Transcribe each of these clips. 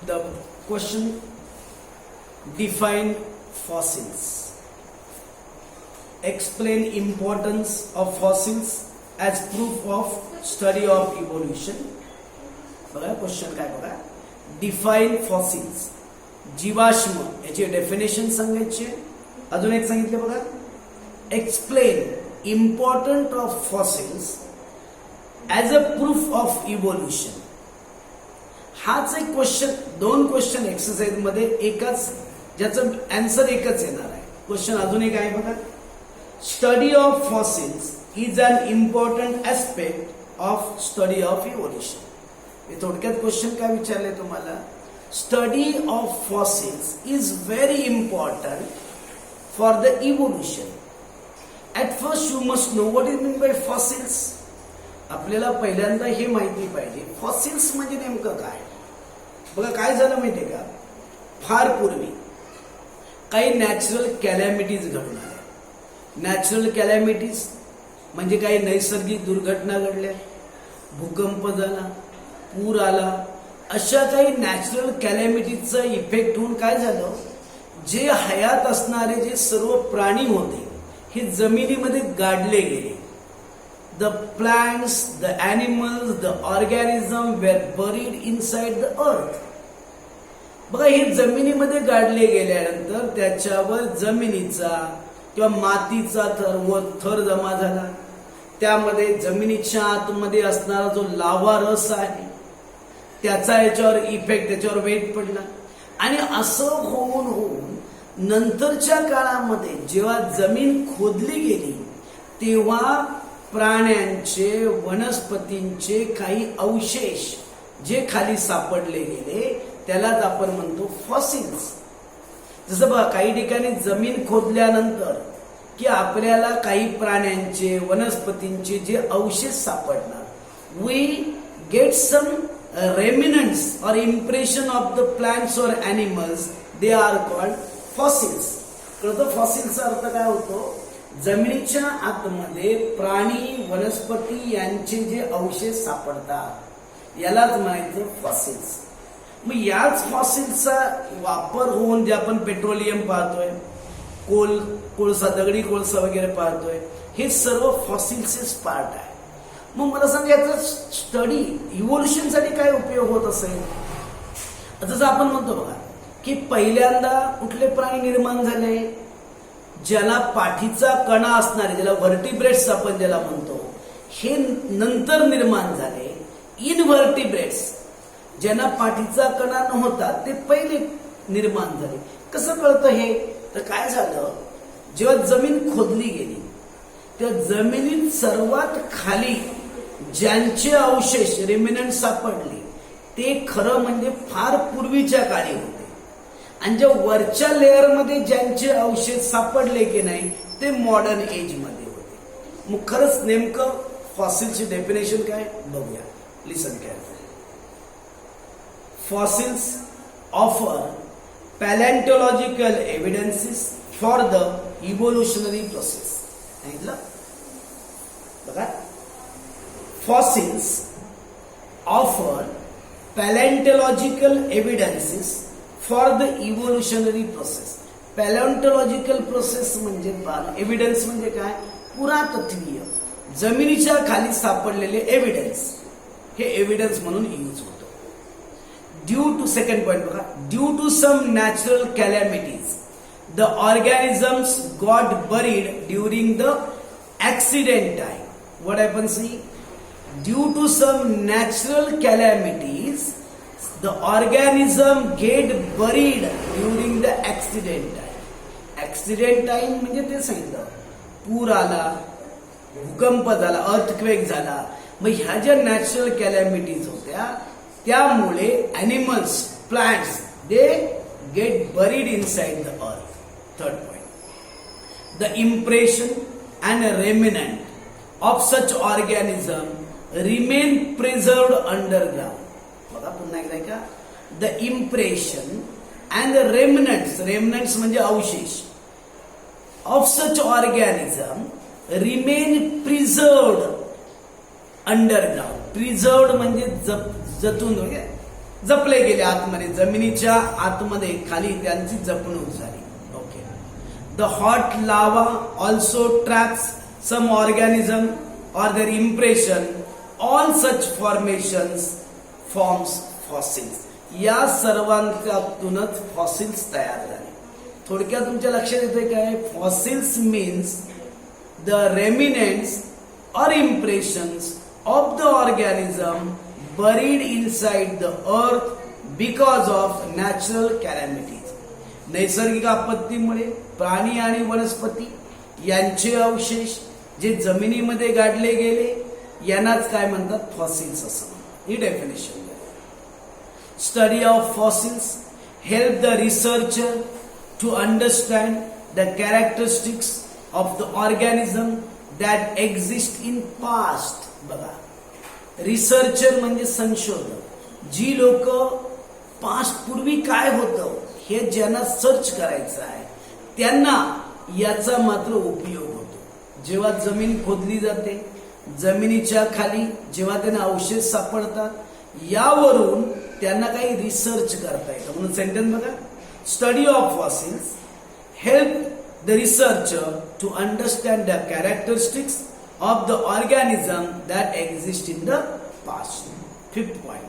The question: define fossils. Explain importance of fossils as proof of study of evolution. बघा question काय बघा. Define fossils, जीवाश्म याची definition सांगायची. अजून एक सांगितले बघा, explain important of fossils as a proof of evolution. हाच एक क्वेश्चन, दोन क्वेश्चन एक्सरसाइज मध्ये एकाच, ज्याचं आन्सर एकच येणार आहे. क्वेश्चन अजून एक आहे बघा, study of fossils is an important aspect of study of evolution. थोडक्यात क्वेश्चन काय विचारले तुम्हाला, study of fossils is very important for the evolution. At first you must know what is mean by fossils. आपल्याला पहिल्यांदा हे माहिती पाहिजे fossils म्हणजे नेमकं काय. बघा काय झालं माहितीये का, फार पूर्वी काही नॅचरल कॅलॅमिटीज घडून आल्या. नॅचरल कॅलॅमिटीज म्हणजे काही नैसर्गिक दुर्घटना घडल्या, भूकंप झाला, पूर आला, अशा काही नॅचरल कॅलॅमिटीजचा इफेक्ट होऊन काय झालं, जे हयात असणारे जे सर्व प्राणी होते हे जमिनीमध्ये गाडले गेले. The plants, the animals, the organism were buried inside the earth. बघा हे जमिनीमध्ये गाडले गेल्यानंतर त्याच्यावर जमिनीचा किंवा मातीचा थर जमा झाला. त्यामध्ये जमिनीच्या आतमध्ये असणारा जो लावा रस आहे त्याचा याच्यावर इफेक्ट, त्याच्यावर वेट पडला. आणि असं होऊन होऊन नंतरच्या काळामध्ये जेव्हा जमीन खोदली गेली तेव्हा प्राण्यांचे, वनस्पतींचे काही अवशेष जे खाली सापडले गेले त्यालाच आपण म्हणतो फॉसिल्स. जसं बघा काही ठिकाणी जमीन खोदल्यानंतर की आपल्याला काही प्राण्यांचे, वनस्पतींचे जे अवशेष सापडणार, we get some remnants or impression of the plants or animals, they are called fossils. कळतं फॉसिल्सचा अर्थ काय होतो, जमिनीच्या आतमध्ये प्राणी, वनस्पती यांचे जे अवशेष सापडतात यालाच म्हणायचं फॉसिल्स. मग याच फॉसिल्सचा वापर होऊन जे आपण पेट्रोलियम पाहतोय, कोळसा, दगडी कोळसा वगैरे पाहतोय, हे सर्व फॉसिल्सचेच पार्ट आहे. मग मला सांगा याचा स्टडी इव्होल्युशन साठी काय उपयोग होत असेल. जसं आपण म्हणतो बघा की पहिल्यांदा कुठले प्राणी निर्माण झाले, ज्याला पाठीचा कणा असणारे, ज्याला व्हर्टिब्रेट्स आपण ज्याला म्हणतो, हे नंतर निर्माण झाले. इनव्हर्टिब्रेट्स, ज्यांना पाठीचा कणा नव्हता ते पहिले निर्माण झाले. कसं कळतं हे, तर काय झालं, जेव्हा जमीन खोदली गेली तेव्हा जमिनीत सर्वात खाली ज्यांचे अवशेष, रिमेनंट सापडले ते खरं म्हणजे फार पूर्वीच्या काळी होते. आणि ज्या वरच्या लेअरमध्ये ज्यांचे अवशेष सापडले की नाही ते मॉडर्न एज मध्ये होते. मग खरंच नेमकं फॉसिल्सची डेफिनेशन काय बघूया. Listen carefully. Fossils offer palaeontological evidences for the evolutionary process. सांगितलं बघा, fossils offer paleontological evidences for the evolutionary process. Paleontological process म्हणजे एव्हिडन्स म्हणजे काय, पुरातत्वीय, जमिनीच्या खाली सापडलेले एव्हिडन्स, हे एव्हिडन्स म्हणून यूज होतो. ड्यू टू, सेकंड पॉइंट बघा, due to some natural calamities the organisms got buried during the accident time. What happen, see, due to some natural calamities the organism get buried during the accident time. accident time म्हणजे ते सांगितलं, पूर आला, भूकंप झाला, earthquake झाला. मग ह्या ज्या नॅचरल कॅलॅमिटीज होत्या त्यामुळे animals, plants, they get buried inside the earth. Third point, the impression and remnant of such organism remain preserved underground. बघा पुन्हा एकदा का, the impression and the remnants म्हणजे अवशेष of such organism remain preserved underground. Preserved म्हणजे जतून, जपले गेले आतमध्ये, जमिनीच्या आतमध्ये खाली त्यांची जपणूक झाली. Okay. The hot lava also traps some organism or their impression. All such formations forms fossils. या सर्वांतूनच फॉसिल्स तयार झाले. थोडक्यात तुमच्या लक्षात येते काय? Fossils means the remnants or impressions of the organism buried inside the earth because of natural calamities. नैसर्गिक आपत्तीमुळे प्राणी आणि वनस्पती यांचे अवशेष जे जमिनीमध्ये गाडले गेले यांनाच काय म्हणतात? फॉसिल्स असं म्हणतात. ही definition. Study of fossils help the researcher to understand the characteristics of the organism that exist in past. बघा, रिसर्चर म्हणजे संशोधक. जी लोक पास्ट पूर्वी काय होतं हे ज्यांना सर्च करायचं आहे त्यांना याचा मात्र उपयोग होतो. जेव्हा जमीन खोदली जाते, जमिनीच्या खाली जेव्हा त्यांना अवशेष सापडतात, यावरून त्यांना काही रिसर्च करता येतं. म्हणून सेंटेन्स बघा, study of fossils help the researcher to understand the characteristics of the organism that exist in the past. Fifth point,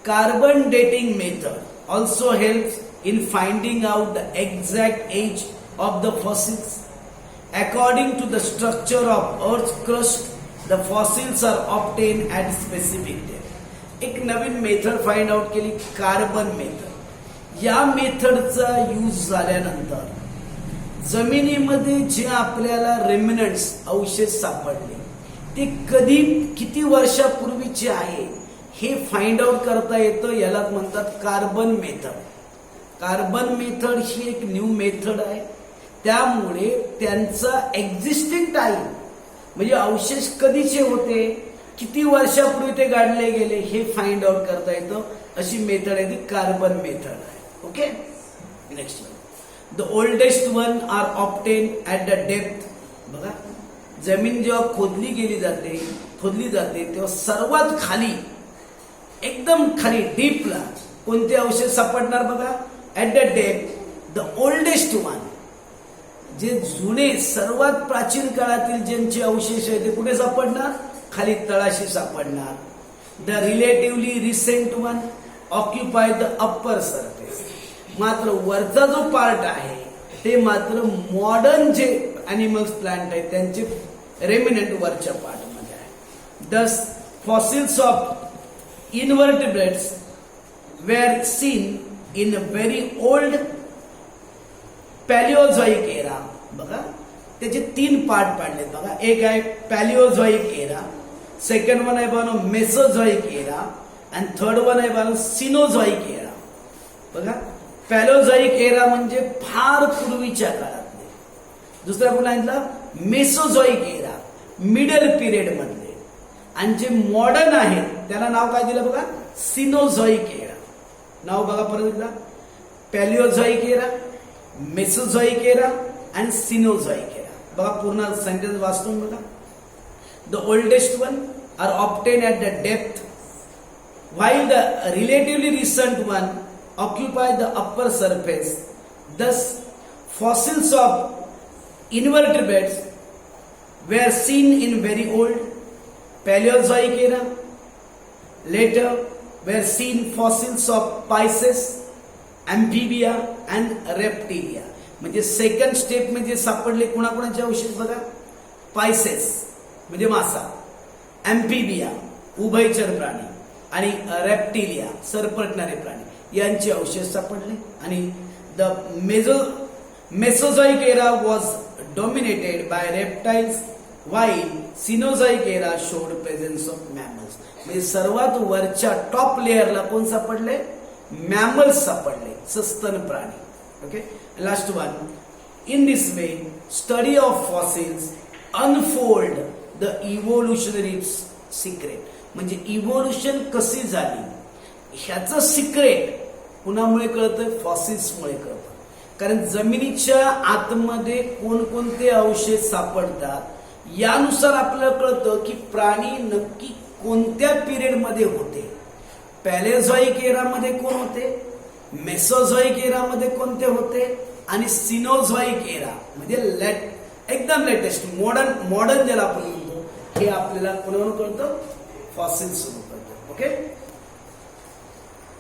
carbon dating method also helps in finding out the exact age of the fossils. According to the structure of Earth's crust, the fossils are obtained at specific depth. एक नवीन method find out केली, carbon method. या मेथडचा use झाल्यानंतर जमिनीमध्ये जे आपल्याला रेमिनंट्स अवशेष सापडले ते कधी किती वर्षापूर्वीचे आहे हे फाइंड आउट करता येतं. याला म्हणतात कार्बन मेथड. कार्बन मेथड ही एक न्यू मेथड आहे. त्यामुळे त्यांचा एक्झिस्टिंग टाइम म्हणजे अवशेष कधीचे होते, किती वर्षापूर्वी ते गाडले गेले हे फाइंड आउट करता येतं. अशी मेथड आहे ती कार्बन मेथड आहे. Okay. Next, the oldest one are obtain at the depth. बघा, जमीन जेव्हा खोदली जाते तेव्हा सर्वात खाली, एकदम खाली डीपला कोणते अवशेष सापडणार? बघा, at the depth the oldest one, जे जुने सर्वात प्राचीन काळातील ज्यांचे अवशेष आहे ते कुठे सापडणार? खाली तळाशी सापडणार. The relatively recent one occupy the upper surface. मात्र वरचा जो पार्ट आहे ते मात्र मॉडर्न जे अॅनिमल्स, प्लांट आहेत त्यांचे रेमिनंट वरच्या पार्टमध्ये आहे. Thus fossils of invertebrates were seen in a very old Palaeozoic era. बघा, त्याचे 3 पार्ट पाडलेत. बघा, एक आहे पॅलिओझॉइक एरा, सेकंड वन आहे बघा मेसोझॉइक एरा, आणि थर्ड वन आहे बघा सिनोझॉइक एरा. बघा, पॅलिओझॉइक एरा म्हणजे फार पूर्वीच्या काळातले. दुसरा कुठला सांगितला? मेसोझॉइक एरा, मिडल पिरियड मधले. आणि जे मॉडर्न आहेत त्याला नाव काय दिलं? बघा, सिनोझॉइक एरा. नाव बघा परत एकदा, पॅलिओझॉइक एरा, मेसोझॉइक एरा आणि सिनोझॉइक एरा. बघा, पूर्ण सेंटेन्स वाचून बघा. The oldest one are obtain at the depth while the relatively recent one occupy the upper surface. Thus fossils of invertebrates were seen in very old Palaeozoic era. Later were seen fossils of pisces, amphibia and reptilia. म्हणजे second step मध्ये सापडले कुणाकुणाचे अवशेष? बघा, Pisces म्हणजे मासा, अँफिबिया उभयचर प्राणी आणि रेप्टिलिया सरपटणारे प्राणी यांचे अवशेष सापडले. आणि the Mesozoic era was dominated by reptiles while Cenozoic era showed presence of mammals. म्हणजे सर्वात वरच्या टॉप लेअरला कोण सापडले? मॅमल्स सापडले, सस्तन प्राणी. Okay. Last one, in this way study of fossils unfold the evolutionary secret. म्हणजे इव्होल्युशन कशी झाली ह्याचं सिक्रेट कुणामुळे कळतं? फॉसिल्समुळे कळतं. कारण जमिनीच्या आतमध्ये कोणकोणते अवशेष सापडतात यानुसार आपल्याला कळतं की प्राणी नक्की कोणत्या पिरियड मध्ये होते, पॅलेझॉइक एरामध्ये कोण होते, मेसोझॉइक एरामध्ये कोणते होते आणि सिनोझॉइक एरा म्हणजे एकदम लेटेस्ट मॉडर्न ज्याला आपण म्हणतो हे आपल्याला कोणावरून कळतं, फॉसिल्स कळतं. ओके.